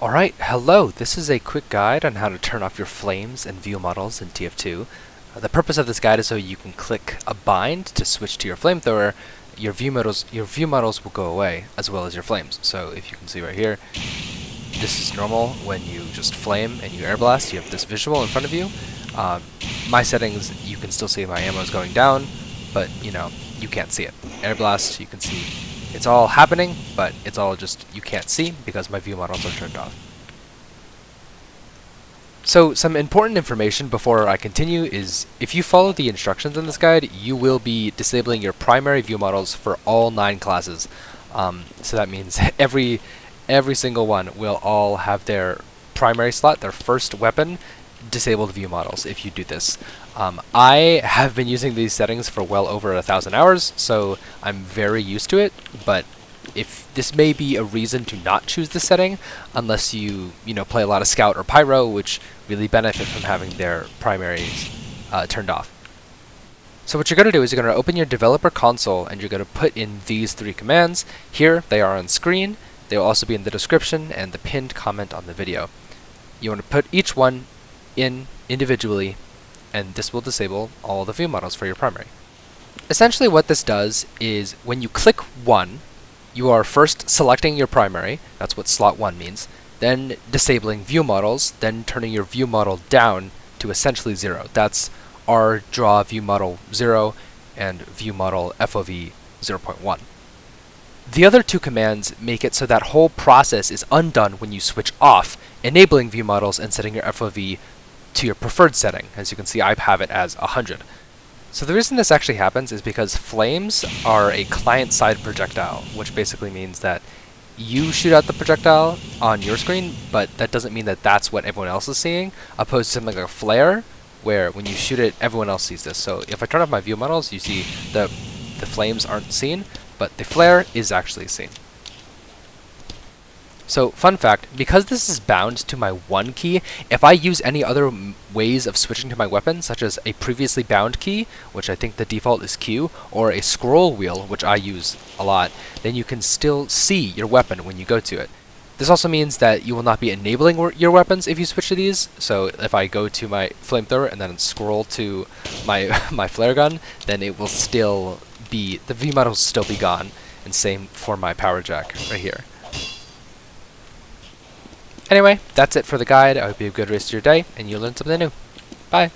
Alright, hello! This is a quick guide on how to turn off your flames and Viewmodels in TF2. The purpose of this guide is so you can click a bind to switch to your flamethrower. Your Viewmodels will go away, as well as your flames. So if you can see right here, this is normal when you just flame and you air blast. You have this visual in front of you. My settings, you can still see my ammo is going down, but you can't see it. Air blast, you can see it's all happening, but it's all just you can't see because my Viewmodels are turned off. So some important information before I continue is if you follow the instructions in this guide, you will be disabling your primary Viewmodels for all 9 classes. So that means every single one will all have their primary slot, their first weapon, disabled Viewmodels if you do this. I have been using these settings for well over 1,000 hours, so I'm very used to it, but if this may be a reason to not choose this setting, unless you play a lot of Scout or Pyro, which really benefit from having their primaries turned off. So what you're going to do is you're going to open your developer console and you're going to put in these 3 commands. Here they are on screen. They will also be in the description and the pinned comment on the video. You want to put each one in individually, and this will disable all the Viewmodels for your primary. Essentially what this does is when you click 1, you are first selecting your primary, that's what slot 1 means, then disabling Viewmodels, then turning your Viewmodel down to essentially 0. That's R draw Viewmodel 0 and Viewmodel FOV 0.1. The other 2 commands make it so that whole process is undone when you switch off, enabling Viewmodels and setting your FOV to your preferred setting. As you can see, I have it as 100. So the reason this actually happens is because flames are a client-side projectile, which basically means that you shoot out the projectile on your screen, but that doesn't mean that that's what everyone else is seeing, opposed to something like a flare, where when you shoot it, everyone else sees this. So if I turn off my Viewmodels, you see the flames aren't seen, but the flare is actually seen. So, fun fact, because this is bound to my 1 key, if I use any other ways of switching to my weapon, such as a previously bound key, which I think the default is Q, or a scroll wheel, which I use a lot, then you can still see your weapon when you go to it. This also means that you will not be enabling your weapons if you switch to these. So if I go to my flamethrower and then scroll to my my flare gun, then it will still be, the Viewmodel will still be gone, and same for my power jack right here. Anyway, that's it for the guide. I hope you have a good rest of your day, and you learned something new. Bye!